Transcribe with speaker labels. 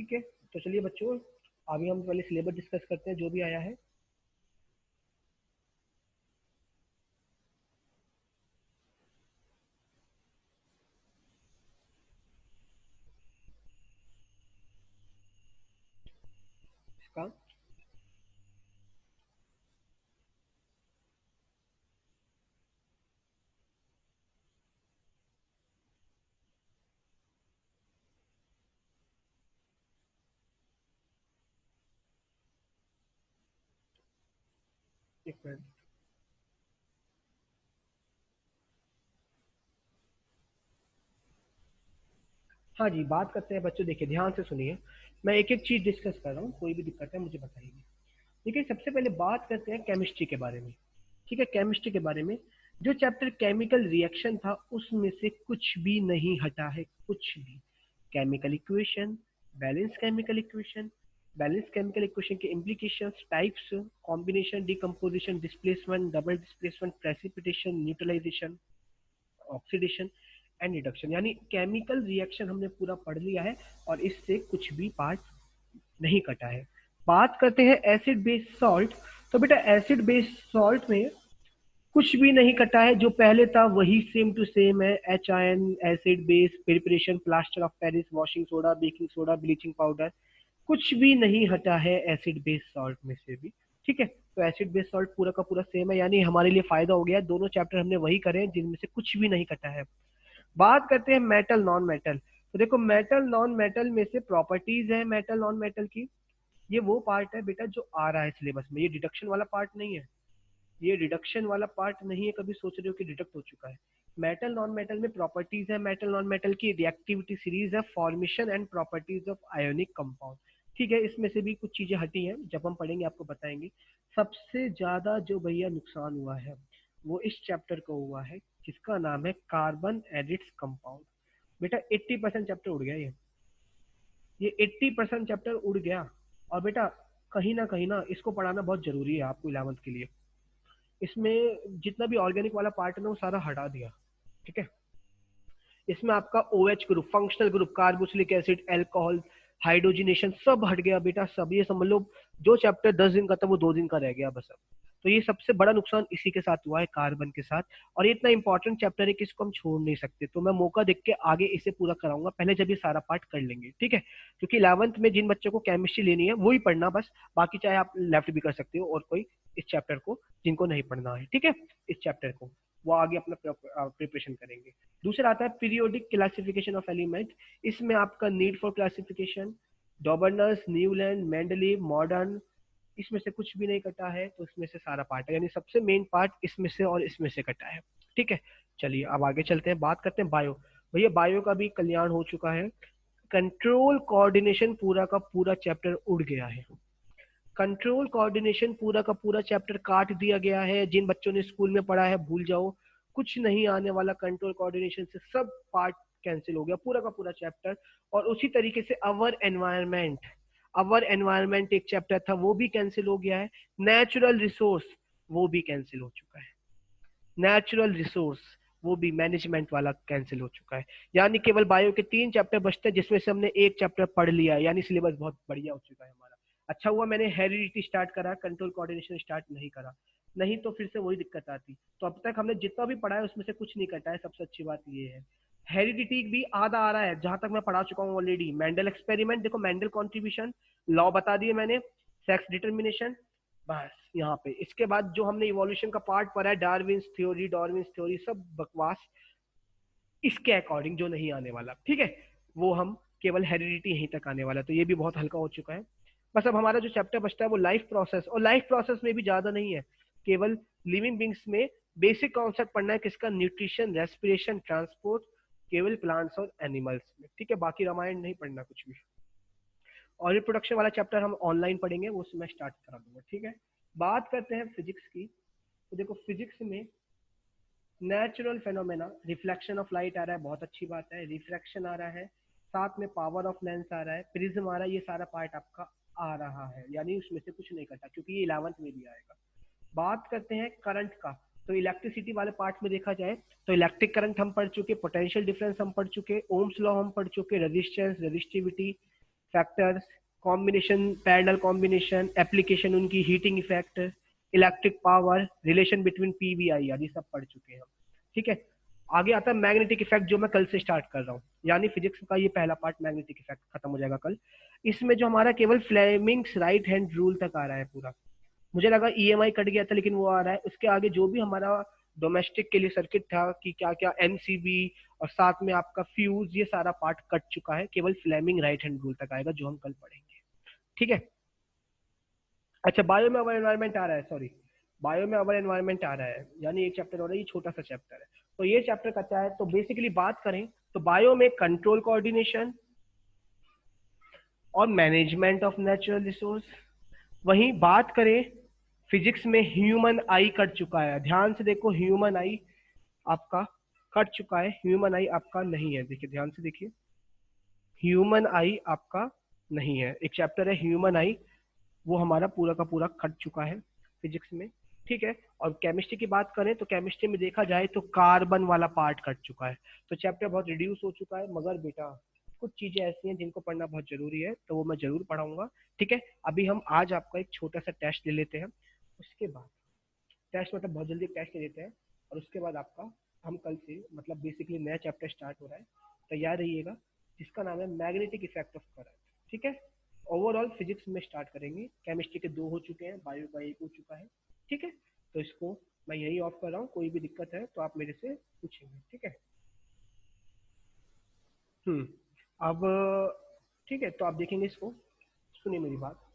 Speaker 1: ठीक है, तो चलिए बच्चों अभी हम पहले सिलेबस डिस्कस करते हैं जो भी आया है। इसका एक मिनट। हाँ जी, बात करते हैं बच्चों, देखिए ध्यान से सुनिए, मैं एक एक चीज डिस्कस कर रहा हूँ, कोई भी दिक्कत है मुझे बताइए। देखिए सबसे पहले बात करते हैं केमिस्ट्री के बारे में। ठीक है, केमिस्ट्री के बारे में जो चैप्टर केमिकल रिएक्शन था उसमें से कुछ भी नहीं हटा है, कुछ भी। Chemical equation, balance chemical equation, balance chemical equation के implications, types, combination, decomposition, displacement, double displacement, precipitation, neutralisation, oxidation and reduction, यानी केमिकल रिएक्शन हमने पूरा पढ़ लिया है और इससे कुछ भी पार्ट नहीं कटा है। बात करते हैं एसिड बेस सॉल्ट, तो बेटा एसिड बेस सॉल्ट में कुछ भी नहीं कटा है, जो पहले था वही सेम टू सेम है। H ion, acid base, preparation, plaster of Paris, washing soda, baking soda, bleaching powder, कुछ भी नहीं हटा है एसिड बेस सॉल्ट में से भी। ठीक है, तो एसिड बेस सॉल्ट पूरा का पूरा सेम है, यानी हमारे लिए फायदा हो गया, दोनों चैप्टर हमने वही करे हैं जिनमें से कुछ भी नहीं कटा है। बात करते हैं मेटल नॉन मेटल, तो देखो मेटल नॉन मेटल में से प्रॉपर्टीज है मेटल नॉन मेटल की। ये वो पार्ट है बेटा जो आ रहा है सिलेबस में, ये डिडक्शन वाला पार्ट नहीं है, ये रिडक्शन वाला पार्ट नहीं है, कभी सोच रहे हो कि डिडक्ट हो चुका है। मेटल नॉन मेटल में प्रॉपर्टीज है मेटल नॉन मेटल की, रिएक्टिविटी सीरीज है, formation and properties of ionic compound. ठीक है, इसमें से भी कुछ चीजें हटी हैं, जब हम पढ़ेंगे आपको बताएंगे। सबसे ज्यादा जो भैया नुकसान हुआ है वो इस चैप्टर को हुआ है जिसका नाम है कार्बन एडिड्स कंपाउंड। बेटा 80% चैप्टर उड़ गया, ये 80% चैप्टर उड़ गया। और बेटा कहीं ना इसको पढ़ाना बहुत जरूरी है आपको 11th के लिए। इसमें जितना भी ऑर्गेनिक वाला पार्ट है ना वो सारा हटा दिया। ठीक है, इसमें आपका O H group, functional group, carboxylic acid, alcohol, hydrogenation सब हट गया बेटा, सब। ये समझ लो जो चैप्टर 10 दिन का था वो 2 दिन का रह गया बस अब। तो ये सबसे बड़ा नुकसान इसी के साथ हुआ है, कार्बन के साथ। और ये इतना इंपॉर्टेंट चैप्टर है कि इसको हम छोड़ नहीं सकते, तो मैं मौका देख के आगे इसे पूरा कराऊंगा, पहले जब ये सारा पार्ट कर लेंगे। ठीक है, क्योंकि 11th में जिन बच्चों को केमिस्ट्री लेनी है वही पढ़ना बस, बाकी चाहे आप लेफ्ट भी कर सकते हो और कोई इस चैप्टर को जिनको नहीं पढ़ना है। ठीक है, इस चैप्टर को वो आगे अपना प्रिपरेशन करेंगे। दूसरा आता है पीरियोडिक क्लासिफिकेशन ऑफ एलिमेंट। इसमें आपका need for classification, Dobereiner's, Newland, Mendeleev, modern, इसमें से कुछ भी नहीं कटा है, तो इसमें से सारा पार्ट है, यानी सबसे मेन पार्ट इसमें से और इसमें से कटा है। ठीक है, चलिए अब आगे चलते हैं, बात करते हैं बायो। भैया बायो का भी कल्याण हो चुका है। कंट्रोल कोऑर्डिनेशन पूरा का पूरा चैप्टर उड़ गया है। कंट्रोल कोऑर्डिनेशन पूरा का पूरा चैप्टर काट दिया गया है, जिन बच्चों ने स्कूल में पढ़ा है भूल जाओ, कुछ नहीं आने वाला कंट्रोल कोऑर्डिनेशन से, सब पार्ट कैंसिल हो गया पूरा का पूरा चैप्टर। और उसी तरीके से अवर एनवायरमेंट एक चैप्टर था वो भी कैंसिल हो गया है। नेचुरल रिसोर्स वो भी कैंसिल हो चुका है, नेचुरल रिसोर्स वो भी मैनेजमेंट वाला कैंसिल हो चुका है। यानी केवल बायो के 3 चैप्टर बचते हैं जिसमें से हमने एक चैप्टर पढ़ लिया है, यानी सिलेबस बहुत बढ़िया हो चुका है हमारा। अच्छा हुआ मैंने हेरिडिटी स्टार्ट करा, कंट्रोल कोऑर्डिनेशन स्टार्ट नहीं करा, नहीं तो फिर से वही दिक्कत आती। तो अब तक हमने जितना भी पढ़ा है उसमें से कुछ नहीं कटा है, सबसे अच्छी बात ये है। हेरिडिटी भी आधा आ रहा है जहां तक मैं पढ़ा चुका हूँ ऑलरेडी। मेंडल एक्सपेरिमेंट देखो, मेंडल कॉन्ट्रीब्यूशन, लॉ बता दिए मैंने, सेक्स डिटर्मिनेशन, बस यहाँ पे। इसके बाद जो हमने इवोल्यूशन का पार्ट पढ़ा है, डार्विन्स थ्योरी सब बकवास, इसके अकॉर्डिंग जो नहीं आने वाला। ठीक है, वो हम केवल हेरिडिटी यहीं तक आने वाला, तो ये भी बहुत हल्का हो चुका है। बस अब हमारा जो चैप्टर बचता है वो लाइफ प्रोसेस, और लाइफ प्रोसेस में भी ज्यादा नहीं है, केवल लिविंग बींग्स में बेसिक कॉन्सेप्ट पढ़ना है, किसका, न्यूट्रिशन, रेस्पिरेशन, ट्रांसपोर्ट, केवल प्लांट्स और एनिमल्स में। ठीक है, बाकी रामायण नहीं पढ़ना कुछ भी। और रिप्रोडक्शन वाला चैप्टर हम ऑनलाइन पढ़ेंगे, वो मैं स्टार्ट करा दूंगा। ठीक है, बात करते हैं फिजिक्स की, तो देखो फिजिक्स में natural phenomena, reflection of light आ रहा है, बहुत अच्छी बात है, रिफ्रैक्शन आ रहा है, साथ में पावर ऑफ लेंस आ रहा है, प्रिज्म आ रहा है, ये सारा पार्ट आपका आ रहा है, यानी उसमें से कुछ नहीं कटा क्योंकि ये 11th में भी आएगा। बात करते हैं करंट का, तो इलेक्ट्रिसिटी वाले पार्ट में देखा जाए तो इलेक्ट्रिक करंट हम पढ़ चुके, पोटेंशियल डिफरेंस हम पढ़ चुके, ओम्स लॉ हम पढ़ चुके, resistance, resistivity, factors, combination, parallel combination, application उनकी, heating effect, electric power, relation between PVI, आदि सब पढ़ चुके हैं हम। ठीक है, आगे आता है मैग्नेटिक इफेक्ट, जो मैं कल से स्टार्ट कर रहा हूँ, यानी फिजिक्स का ये पहला पार्ट मैग्नेटिक इफेक्ट खत्म हो जाएगा कल। इसमें जो हमारा केवल फ्लेमिंग्स राइट हैंड रूल तक आ रहा है पूरा, मुझे लगा ईएमआई कट गया था, लेकिन वो आ रहा है। उसके आगे जो भी हमारा डोमेस्टिक के लिए सर्किट था कि क्या क्या एमसीबी और साथ में आपका फ्यूज, ये सारा पार्ट कट चुका है, केवल फ्लेमिंग राइट हैंड रूल तक आएगा जो हम कल पढ़ेंगे। ठीक है। अच्छा, बायो में अवर एनवायरमेंट आ रहा है, सॉरी, बायो में अवर एनवायरमेंट आ रहा है, यानी एक चैप्टर हो रहा है, ये छोटा सा चैप्टर है। तो ये चैप्टर का क्या है, तो बेसिकली बात करें तो बायो में कंट्रोल कोऑर्डिनेशन और मैनेजमेंट ऑफ नेचुरल रिसोर्स। वहीं बात करें फिजिक्स में ह्यूमन आई कट चुका है, ध्यान से देखो, ह्यूमन आई आपका कट चुका है, ह्यूमन आई आपका नहीं है, देखिए ध्यान से देखिए, ह्यूमन आई आपका नहीं है। एक चैप्टर है ह्यूमन आई, वो हमारा पूरा का पूरा कट चुका है फिजिक्स में। ठीक है, और केमिस्ट्री की बात करें तो केमिस्ट्री में देखा जाए तो कार्बन वाला पार्ट कट चुका है, तो चैप्टर बहुत रिड्यूस हो चुका है। मगर बेटा कुछ चीजें ऐसी हैं जिनको पढ़ना बहुत जरूरी है, तो वो मैं जरूर पढ़ाऊंगा। ठीक है, अभी हम आज आपका एक छोटा सा टेस्ट ले लेते हैं, उसके बाद टेस्ट मतलब बहुत जल्दी टेस्ट ले लेते हैं, और उसके बाद आपका हम कल से मतलब बेसिकली नया चैप्टर स्टार्ट हो रहा है, तैयार रहिएगा, जिसका नाम है मैग्नेटिक इफेक्ट ऑफ करंट। ठीक है, ओवरऑल फिजिक्स में स्टार्ट करेंगे, केमिस्ट्री के 2 हो चुके हैं, बायो का 1 हो चुका है। ठीक है, तो इसको मैं यही ऑफ कर रहा हूँ, कोई भी दिक्कत है तो आप मेरे से पूछेंगे। ठीक है। अब ठीक है, तो आप देखेंगे इसको, सुनिए मेरी बात।